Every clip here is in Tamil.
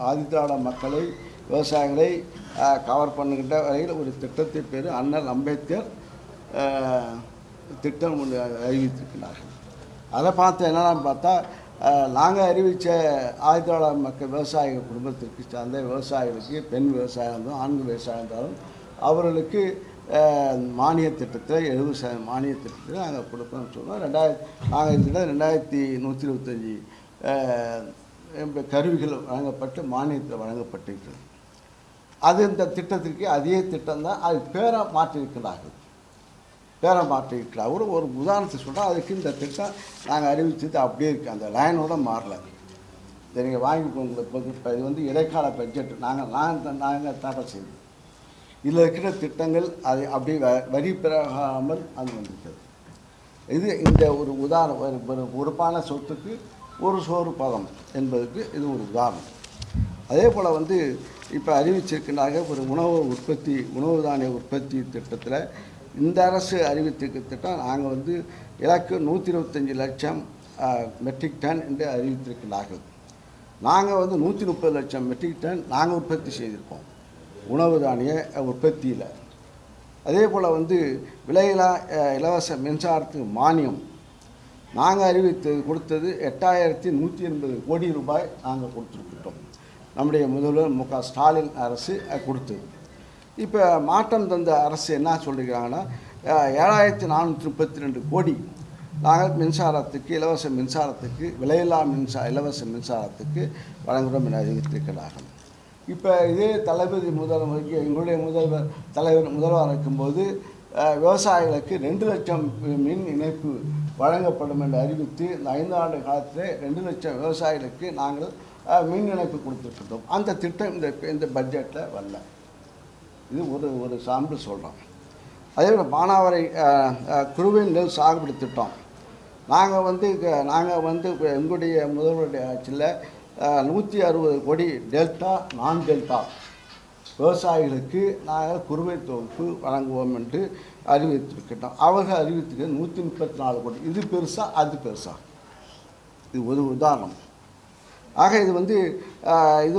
ஆதிதிராவிட மக்களை விவசாயிகளை கவர் பண்ணுகின்ற வகையில் ஒரு திட்டத்தை பேர் அண்ணல் அம்பேத்கர் திட்டம் ஒன்று அறிவித்திருக்கிறார்கள். அதை பார்த்து என்னென்னு பார்த்தா நாங்கள் அறிவித்த ஆதிதிராவிட மக்கள் விவசாய குடும்பத்திற்கு சார்ந்த விவசாயிகளுக்கு பெண் விவசாயம் இருந்தாலும் ஆண்கள் விவசாயம் இருந்தாலும் அவர்களுக்கு மானிய திட்டத்தில் 70% மானிய திட்டத்தில் நாங்கள் கொடுக்கணும்னு சொன்னோம். நாங்கள் இருக்கிற 2125 கருவிகள் வழங்கப்பட்டு மானியத்தில் வழங்கப்பட்டிருக்கிறது. அது இந்த திட்டத்திற்கு அதே திட்டம் தான். அது பேரை மாற்றியிருக்கிறார்கள். ஒரு உதாரணத்தை சொல்கிறோம். அதுக்கு இந்த திட்டம் நாங்கள் அறிவிச்சது அப்படியே இருக்குது, அந்த லைனோட மாறல. இதை நீங்கள் வாங்கி உங்களுக்கு இப்போ இது வந்து இடைக்கால பட்ஜெட் நாங்கள் தாக்கல் செய்தோம். இதில் இருக்கிற திட்டங்கள் அது அப்படியே வரி பெறாமல் அது வந்துருக்கிறது. இது இந்த ஒரு உதாரணம், பொறுப்பான சொத்துக்கு ஒரு சோறு பதம் என்பதுக்கு இது ஒரு உதாரணம். அதே போல் வந்து இப்போ அறிவிச்சிருக்கிறாங்க ஒரு உணவு தானிய உற்பத்தி திட்டத்தில் இந்த அரசு அறிவித்திருக்க திட்டம் நாங்கள் வந்து இலக்கு 125 லட்சம் மெட்ரிக் டன் என்று அறிவித்திருக்கிறார்கள். நாங்கள் வந்து 130 லட்சம் மெட்ரிக் டன் நாங்கள் உற்பத்தி செய்திருக்கோம் உணவு தானிய உற்பத்தியில். அதே போல் வந்து விலையில்லா இலவச மின்சாரத்துக்கு மானியம் நாங்கள் கொடுத்தது 8180 கோடி ரூபாய் நாங்கள் கொடுத்துருக்கிட்டோம். நம்முடைய முதல்வர் மு.க. ஸ்டாலின் அரசு கொடுத்தது. இப்போ மாற்றம் தந்த அரசு என்ன சொல்லியிருக்காங்கன்னா 7432 கோடி நாங்கள் மின்சாரத்துக்கு இலவச மின்சாரத்துக்கு விலையில்லா இலவச மின்சாரத்துக்கு வழங்குகிறோம் என அறிவித்திருக்கிறார்கள். இப்போ இதே தளபதி முதல்வர் எங்களுடைய முதல்வர் இருக்கும்போது விவசாயிகளுக்கு 2 லட்சம் மின் இணைப்பு வழங்கப்படும் என்று அறிவித்து இந்த 5 ஆண்டு காலத்தில் 2 லட்சம் விவசாயிகளுக்கு நாங்கள் மின் இணைப்பு கொடுத்துருக்கின்றோம். அந்த திட்டம் இந்த பட்ஜெட்டில் வரல. இது ஒரு சான்று சொல்கிறோம். அதே போல் மானாவாரி குறுவை நெல் சாகுபடி திட்டம் நாங்கள் வந்து எங்களுடைய முதல்வருடைய ஆட்சியில் 160 கோடி டெல்டா நான் டெல்டா விவசாயிகளுக்கு நாங்கள் குறுவை தொகுப்பு வழங்குவோம் என்று அறிவித்திருக்கின்றோம். அவர்கள் அறிவித்திருக்கிறது 134 கோடி. இது பெருசா அது பெருசா? இது ஒரு உதாரணம். ஆக இது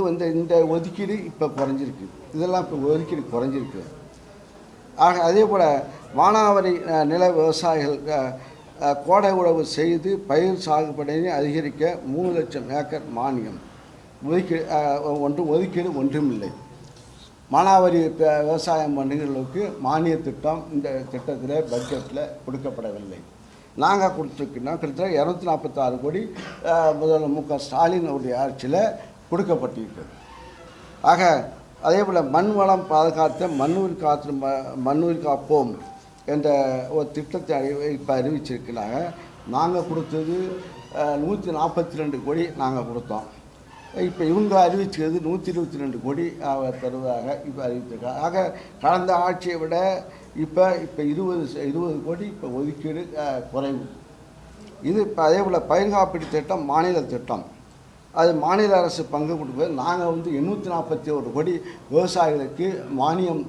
வந்து இந்த ஒதுக்கீடு இப்போ குறைஞ்சிருக்கு. இதெல்லாம் இப்போ ஒதுக்கீடு குறைஞ்சிருக்கு. ஆக அதே போல் மானாவாரி நில விவசாயிகள் கோடை உழவு செய்து பயிர் சாகுபடியை அதிகரிக்க 3 லட்சம் ஏக்கர் மானியம் ஒதுக்கீடு ஒன்றும் இல்லை. மானாவாரி விவசாயம் பண்ணுறவர்களுக்கு மானிய திட்டம் இந்த திட்டத்தில் பட்ஜெட்டில் கொடுக்கப்படவில்லை. நாங்கள் கொடுத்துருக்கோம். கிட்டத்தட்ட 246 கோடி முதல்வர் மு.க. ஸ்டாலின் அவருடைய ஆட்சியில் கொடுக்கப்பட்டிருக்கிறது. ஆக அதே போல் மண் வளம் பாதுகாத்த மண்ணுயிர் காப்போம் என்ற ஒரு திட்டத்தை இப்போ அறிவிச்சிருக்கிறாங்க. நாங்கள் கொடுத்தது 142 கோடி நாங்கள் கொடுத்தோம். இப்போ இவங்க அறிவிச்சது 122 கோடி தருவதாக இப்போ அறிவித்திருக்காங்க. ஆக கடந்த ஆட்சியை விட இப்போ 20 கோடி இப்போ ஒதுக்கீடு குறைவு. இது இப்போ அதே போல் பயிர் காப்பீடு திட்டம் மாநில திட்டம். அது மாநில அரசு பங்கு கொடுப்பது. நாங்கள் வந்து 841 கோடி விவசாயிகளுக்கு மானியம்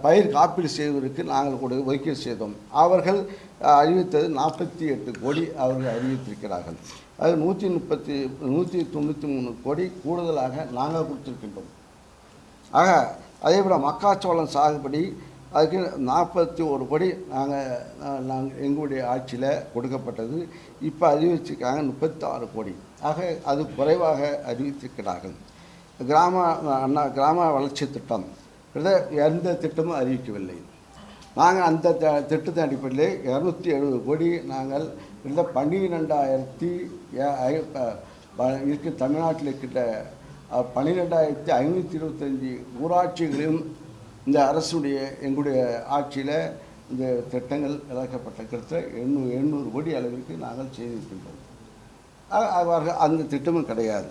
பயிர் காப்பீடு செய்வதற்கு நாங்கள் ஒதுக்கீடு செய்தோம். அவர்கள் அறிவித்தது 48 கோடி அவர்கள் அறிவித்திருக்கிறார்கள். அது 193 கோடி கூடுதலாக நாங்கள் கொடுத்துருக்கின்றோம். ஆக அதே போல் மக்காச்சோளம் சாகுபடி அதுக்கு 41 கோடி நாங்கள் எங்களுடைய ஆட்சியில் கொடுக்கப்பட்டது. இப்போ அறிவிச்சிருக்காங்க 36 கோடி. ஆக அது குறைவாக அறிவித்திருக்கிறார்கள். கிராம வளர்ச்சி திட்டம் எந்த திட்டமும் அறிவிக்கவில்லை. நாங்கள் அந்த திட்டத்தின் அடிப்படையில் 270 கோடி நாங்கள் இந்த 12,000 தமிழ்நாட்டில் இருக்கின்ற 12,525 ஊராட்சிகளையும் இந்த அரசுடைய எங்களுடைய ஆட்சியில் இந்த திட்டங்கள் இழக்கப்பட்ட கிட்டத்தட்ட 800 கோடி அளவிற்கு நாங்கள் செய்திருக்கின்றோம். அவர்கள் அந்த திட்டமும் கிடையாது.